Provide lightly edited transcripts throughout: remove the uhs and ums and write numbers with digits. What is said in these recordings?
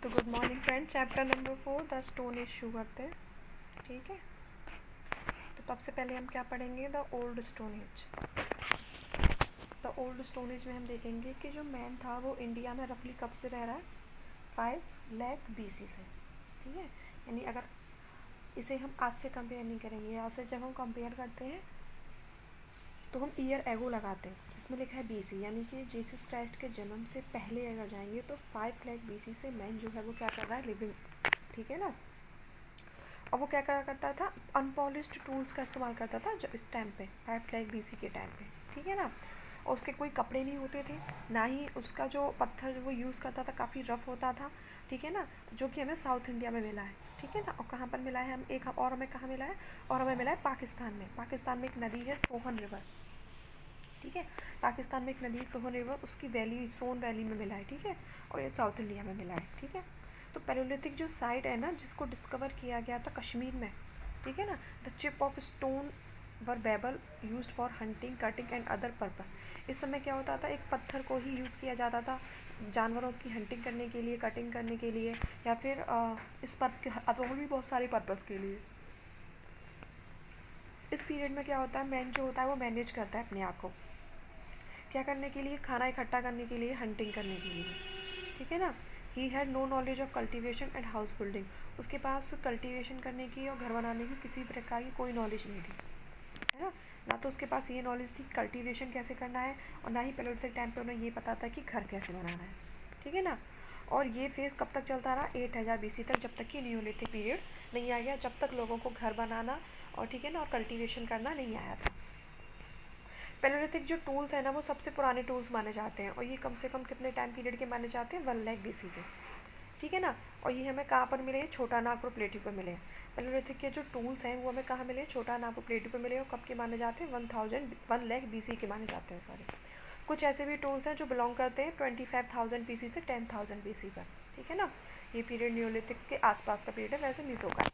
तो good morning friend, chapter number 4 the stone age शुरू करते हैं। ठीक है, तो सबसे पहले हम क्या पढ़ेंगे? The old stone age. The old stone age में हम देखेंगे कि जो मैन था वो इंडिया में रफली कब से रह रहा है? 5 लाख BC से। ठीक है, यानी अगर इसे हम आज से कंपेयर नहीं करेंगे, आज से जब हम कंपेयर करते हैं तो हम ईयर एगो लगाते हैं। इसमें लिखा है BC, यानी कि जीसस क्राइस्ट के जन्म से पहले अगर जाएंगे तो 5 लाख BC से मैन जो है वो क्या कर रहा है? लिविंग। ठीक है ना। और वो क्या करा करता था? अनपॉलिश्ड टूल्स का इस्तेमाल करता था जो इस टाइम पे 5 लाख BC के टाइम पे। ठीक है ना। और उसके कोई कपड़े नहीं होते थे, ना ही उसका जो पत्थर वो यूज़ करता था काफ़ी रफ होता था। ठीक है ना, जो कि हमें साउथ इंडिया में मिला है। ठीक है ना। और कहाँ पर मिला है? हम एक और हमें कहाँ मिला है? और हमें मिला है पाकिस्तान में। पाकिस्तान में एक नदी है सोहन रिवर। ठीक है, पाकिस्तान में एक नदी सोहन रिवर, उसकी वैली सोन वैली में मिला है। ठीक है, और ये साउथ इंडिया में मिला है। ठीक है, तो पैलोलिथिक जो साइट है ना जिसको डिस्कवर किया गया था कश्मीर में। ठीक है ना, the chip of stone were able use for hunting, cutting and other purpose. इस समय क्या होता था? एक पत्थर को ही यूज़ किया जाता था जानवरों की हंटिंग करने के लिए, कटिंग करने के लिए, या फिर इस पर और भी बहुत सारे पर्पस के लिए। इस पीरियड में क्या होता है? मैन जो होता है वो मैनेज करता है अपने आप को, क्या करने के लिए? खाना इकट्ठा करने के लिए, हंटिंग करने के लिए। ठीक है ना। He had no knowledge of cultivation and house building. उसके पास कल्टीवेशन करने की और घर बनाने की किसी प्रकार की कोई नॉलेज नहीं थी। है ना। ना तो उसके पास ये नॉलेज थी कल्टीवेशन कैसे करना है, और ना ही पैलोलिथिक टाइम पे उन्हें ये पता था कि घर कैसे बनाना है। ठीक है ना। और ये फेज़ कब तक चलता रहा? 8000 BC तक, जब तक कि न्यूलिथिक पीरियड नहीं आ गया, जब तक लोगों को घर बनाना और ठीक है ना और कल्टीवेशन करना नहीं आया था। पैलोलिथिक जो टूल्स है ना वो सबसे पुराने टूल्स माने जाते हैं, और ये कम से कम कितने टाइम पीरियड के माने जाते हैं? 1 लाख BC के। ठीक है ना। और ये हमें कहाँ पर मिले? छोटा नागपुर प्लेटू पर मिले। पैलोलिथिक के जो टूल्स हैं वो हमें कहाँ मिले? छोटा नागपुर प्लेटू पर मिले। और कब के माने जाते हैं? 1 लाख BC के माने जाते हैं। सॉरी, कुछ ऐसे भी टूल्स हैं जो बिलोंग करते हैं 25,000 BC से 10,000 BC पर। ठीक है ना, ये पीरियड न्यूलिथिक के आसपास का पीरियड है, वैसे मिस होगा।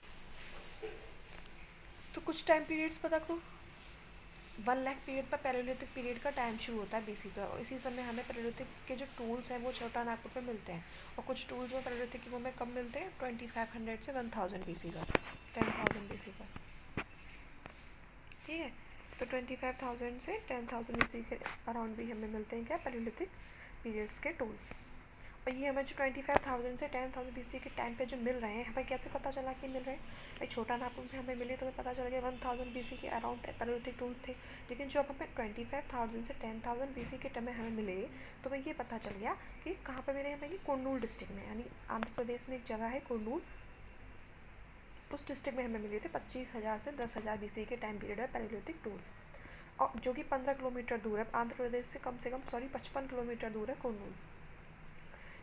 तो कुछ टाइम पीरियड्स पता को 1 लाख पीरियड पर पैलोलिथिक पीरियड का टाइम शुरू होता है BC पर, और इसी समय हमें पैलोलिथिक के जो टूल्स हैं वो छोटा नागपुर पर मिलते हैं। और कुछ टूल्स वो पैलोलिथिक के वो हमें कब मिलते हैं? 2500 से 1000 BC पर, 10,000 BC पर। ठीक है, तो 25,000 से 10,000 BC के अराउंड भी हमें मिलते हैं क्या? पैलोलिथिक पीरियड्स के टूल्स। और ये हमें जो 25,000 से 10,000 BC के टाइम पे जो मिल रहे हैं, हमें कैसे पता चला कि मिल रहे हैं? भाई छोटा नागपुर में हमें मिले तो हमें पता चल गया 1000 BC के अराउंड पैलोलिथिक टूल्स थे। लेकिन जो अब हमें 25,000 से 10,000 BC के टाइम में हमें मिले तो हमें ये पता चल गया कि कहाँ पर मिले हमें? कुर्नूल डिस्ट्रिक्ट में, यानी आंध्र प्रदेश में एक जगह है कुर्नूल, उस डिस्ट्रिक्ट में हमें मिले थे 25,000 से 10,000 BC के टाइम पीरियड है पैलोलिथिक टूल्स। और जो कि 15 किलोमीटर दूर है आंध्र प्रदेश से, कम से कम 55 किलोमीटर दूर है कुर्नूल।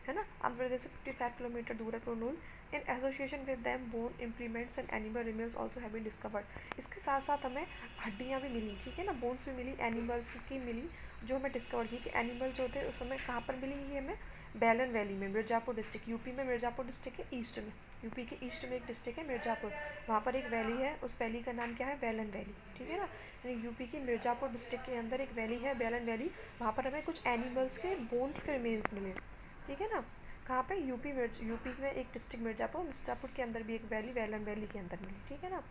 है ना, आंध्र प्रदेश से 55 किलोमीटर दूर है Kurnool. In association with them bone implements and animal remains also have been discovered. इसके साथ साथ हमें हड्डियाँ भी मिली। ठीक है ना, बोन्स भी मिली, एनिमल्स की मिली, जो हमें डिस्कवर की कि एनिमल जो थे उस समय कहाँ पर मिली? ये हमें बैलन वैली में, मिर्ज़ापुर डिस्ट्रिक्ट, यूपी में मिर्ज़ापुर डिस्ट्रिक्ट है ईस्ट में। यूपी के ईस्ट में एक डिस्ट्रिक्ट है मिर्ज़ापुर, वहाँ पर एक वैली है, उस वैली का नाम क्या है? बैलन वैली। ठीक है ना, यानी यूपी की मिर्ज़ापुर डिस्ट्रिक्ट के अंदर एक वैली है बैलन वैली, वहाँ पर हमें कुछ एनिमल्स के बोन्स के रिमेन्स मिले। ठीक है ना, कहाँ पे? यूपी में एक डिस्ट्रिक्ट मिर्ज़ापुर, मिर्ज़ापुर के अंदर भी एक वैली, बैलन वैली के अंदर मिली। ठीक है ना।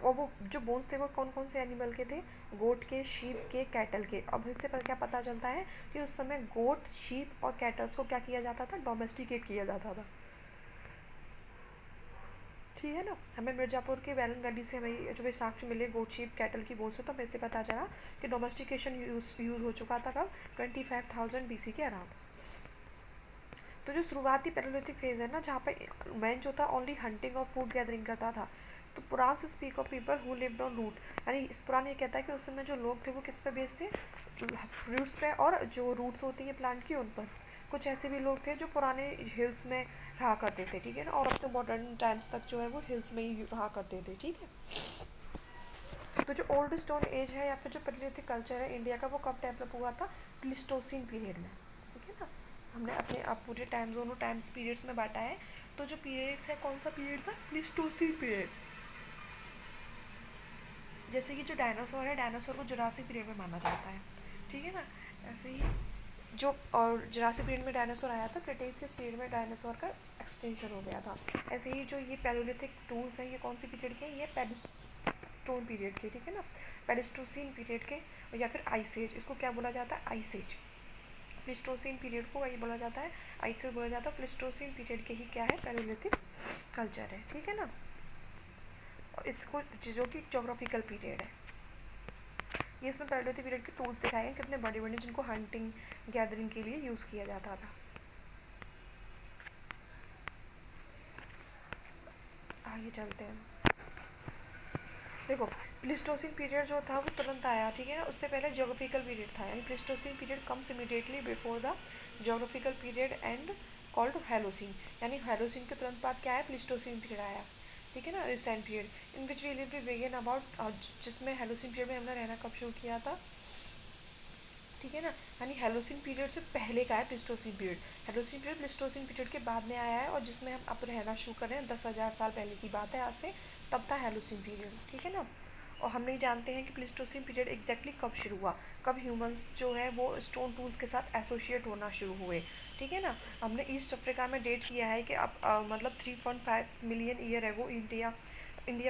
और वो जो बोन्स थे वो कौन कौन से एनिमल के थे? गोट के, शीप के, कैटल के। अब इससे पर क्या पता चलता है कि उस समय गोट, शीप और कैटल्स को क्या किया जाता था? डोमेस्टिकेट किया जाता था। ठीक है ना, हमें मिर्ज़ापुर के बैलन वैली से हमें जो भी साक्ष्य मिले गोट, शीप, कैटल की बोन्स से, तो हमें इससे पता चला कि डोमेस्टिकेशन यूज़ हो चुका था कब? 25,000 BC के अराउंड। तो जो शुरुआती पैलोलिथिक फेज है ना, जहाँ पे मैन जो था ओनली हंटिंग और फूड गैदरिंग करता था, तो पुराण से speak of people who lived on root, यानी इस पुराण ये कहता है कि उस समय जो लोग थे वो किस पे बेस्ड थे? फ्रूट्स पे, और जो रूट्स होती है प्लांट की उन पर। कुछ ऐसे भी लोग थे जो पुराने हिल्स में रहा करते थे। ठीक है ना, और अब तो मॉडर्न टाइम्स तक जो है वो हिल्स में ही रहा करते थे। ठीक है, तो जो ओल्ड स्टोन एज है या फिर जो पैलोलिथिक कल्चर है इंडिया का, वो कब डेवलप हुआ था? प्लीस्टोसिन पीरियड में। ठीक है ना, हमने अपने आप पूरे टाइम जोन और टाइम्स पीरियड्स में बांटा है। तो जो पीरियड है, कौन सा पीरियड था? Pleistocene period. जैसे कि जो डायनासोर है, डायनासोर को जुरासिक पीरियड में माना जाता है। ठीक है ना, ऐसे ही जो और जुरासिक पीरियड में डायनासोर आया था, क्रिटेशियस पीरियड में डायनासोर का एक्सटेंशन हो गया था। ऐसे ही जो ये पैलियोलिथिक टूल्स हैं ये कौन सी पीरियड के, ये पेरिस्टोन पीरियड के, ठीक है ना, पेरिस्टोसिन पीरियड के, या फिर आइस एज, इसको क्या बोला जाता है, आइस एज। प्लिस्टोसिन पीरियड को वही बोला जाता है, आइस एज बोला जाता है। प्लिस्टोसिन पीरियड के ही क्या है, पैलियोलिथिक कल्चर है, ठीक है ना। और इसको जो कि जोग्राफिकल पीरियड है, ये इसमें पैलियोलिथिक पीरियड के टूल्स दिखाए हैं कितने बड़े बड़े, जिनको हंटिंग गैदरिंग के लिए यूज़ किया जाता था। आगे चलते हैं, देखो प्लिस्टोसिन पीरियड जो था वो तुरंत आया, ठीक है ना, उससे पहले जोग्राफिकल पीरियड था, यानी Pleistocene period comes immediately before the geographical period and called Holocene, यानी हैलोसीन के तुरंत बाद क्या है, प्लिस्टोसिन पीरियड आया, ठीक है ना, recent period in which we live we begin about, जिसमें हैलोसीन पीरियड में हमने रहना कब शुरू किया था, ठीक है ना, यानी हैलोसीन पीरियड से पहले का है Pleistocene period. Holocene period Pleistocene period के बाद में आया है, और जिसमें हम अब रहना शुरू कर रहे हैं 10,000 साल पहले की बात है आज से, तब था हैलोसीन पीरियड, ठीक है ना। और हम नहीं जानते हैं कि प्लिस्टोसिन पीरियड एग्जैक्टली कब शुरू हुआ, कब ह्यूमंस जो है वो स्टोन टूल्स के साथ एसोसिएट होना शुरू हुए, ठीक है ना। हमने ईस्ट अफ्रीका में डेट किया है कि अब मतलब 3.5 मिलियन ईयर है वो इंडिया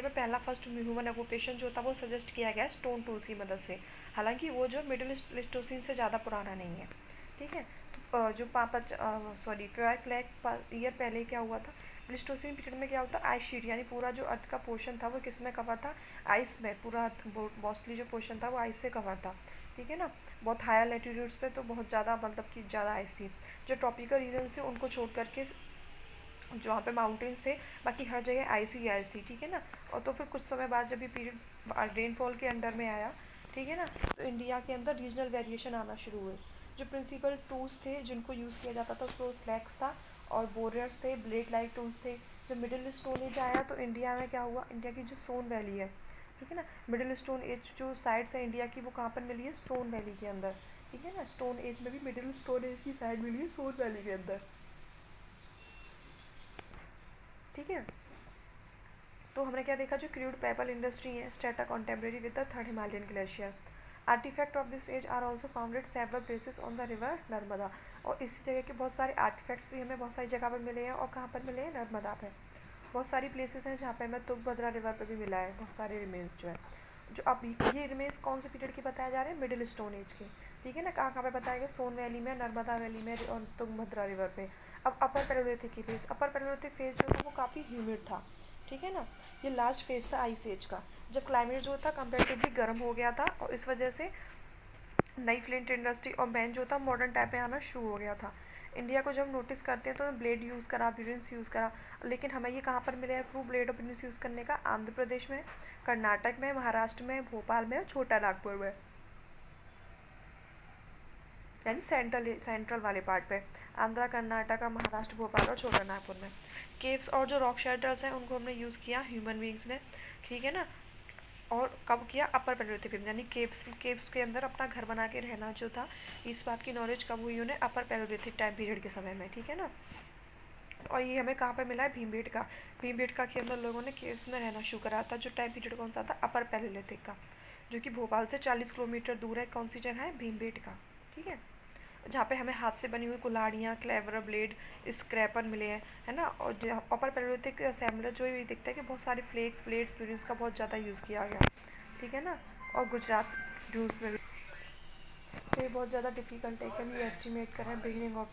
में पहला फर्स्ट ह्यूमन ऑक्यूपेशन जो था वो सजेस्ट किया गया स्टोन टूल्स की मदद से, हालांकि वो जो मिडिल प्लेस्टोसीन से ज़्यादा पुराना नहीं है, ठीक है। तो जो 5 लाख ईयर पहले क्या हुआ था, प्लिस्टोसिन पीरियड में क्या होता है, आइस शीट, यानी पूरा जो अर्थ का पोर्शन था वो किस में कवर था, आइस में, पूरा मोस्टली जो पोर्शन था वो आइस से कवर था, ठीक है ना। बहुत हायर लेटीट्यूड्स पे तो बहुत ज़्यादा, मतलब कि ज़्यादा आइस थी। जो ट्रॉपिकल रीजन्स थे उनको छोड़ करके जो वहाँ पे माउंटेन्स थे, बाकी हर जगह आइस ही आइस थी, ठीक है ना। और तो फिर कुछ समय बाद जब ये पीरियड रेनफॉल के अंडर में आया, ठीक है ना, तो इंडिया के अंदर रीजनल वेरिएशन आना शुरू हुए। जो प्रिंसिपल टूल्स थे जिनको यूज़ किया जाता था उसको फ्लैक्स था और बोरियर्स थे, ब्लेड लाइक टूल्स थे। जब मिडिल स्टोन एज आया तो इंडिया में क्या हुआ, इंडिया की जो सोन वैली है, ठीक है ना, मिडिल स्टोन एज जो साइड्स है इंडिया की वो कहाँ पर मिली है, सोन वैली के अंदर, ठीक है ना। स्टोन एज में भी मिडिल स्टोन एज की साइड मिली है सोन वैली के अंदर, ठीक है। तो हमने क्या देखा, जो क्रूड पेपल इंडस्ट्री है, strata contemporary with the third Himalayan glacier. Artifact of this age are also found at several places on the river Narmada. और इसी जगह के बहुत सारे आर्टिफैक्ट्स भी हमें बहुत सारी जगह पर मिले हैं, और कहाँ पर मिले हैं, नर्मदा पे। बहुत सारी प्लेसेस हैं जहाँ पे हमें तुंगभद्रा रिवर पे भी मिला है बहुत सारे रिमेन्स जो है। जो अब ये रिमेन्स कौन से पीरियड के बताए जा रहे हैं, मिडिल स्टोन एज के, ठीक है ना। कहाँ कहाँ पे बताया गया, सोन वैली में, नर्मदा वैली में और तुंगभद्रा रिवर पे। अब अपर पैलियोलिथिक की फेज, अपर पैलियोलिथिक फेज जो था वो काफ़ी ह्यूमिड था, ठीक है ना। ये लास्ट फेज था आइस एज का, जब क्लाइमेट जो था कंपेरेटिवली गर्म हो गया था, और इस वजह से नई फ्लिंट इंडस्ट्री और मैन जो था मॉडर्न टाइप में आना शुरू हो गया था। इंडिया को जब हम नोटिस करते हैं तो हमें ब्लेड यूज़ करा, ब्रिलियंस यूज़ करा, लेकिन हमें ये कहाँ पर मिले हैं प्रूफ ब्लेड और ब्रिलियंस यूज़ करने का, आंध्र प्रदेश में, कर्नाटक में, महाराष्ट्र में, भोपाल में और छोटा नागपुर में, यानी सेंट्रल वाले पार्ट पे, आंध्रा, कर्नाटका, महाराष्ट्र, भोपाल और छोटा नागपुर में। केव्स और जो रॉक शेल्टर्स हैं उनको हमने यूज़ किया ह्यूमन बींग्स ने, ठीक है ना। और कब किया, अपर पैलियोलिथिक पीरियड, यानी केव्स के अंदर अपना घर बना के रहना जो था, इस बात की नॉलेज कब हुई उन्हें, अपर पैलियोलिथिक टाइम पीरियड के समय में, ठीक है ना। और ये हमें कहाँ पर मिला है, भीमबेटका के अंदर लोगों ने केव्स में रहना शुरू करा था। जो टाइम पीरियड कौन सा था, अपर पैलियोलिथिक का, जो कि भोपाल से 40 किलोमीटर दूर है। कौन सी जगह है, भीमबेटका, ठीक है, जहाँ पे हमें हाथ से बनी हुई कुल्हाड़ियाँ, क्लेवर, ब्लेड, स्क्रैपर मिले हैं, है ना। और अपर पैलियोलिथिक असेंबलर जो ये दिखता है कि बहुत सारे फ्लेक्स, प्लेट्स, ब्रिल्स का बहुत ज़्यादा यूज़ किया गया, ठीक है ना। और गुजरात ड्यूज में भी, तो ये बहुत ज़्यादा डिफिकल्ट है कि हम ये एस्टिमेट करें बिगिनिंग ऑफ द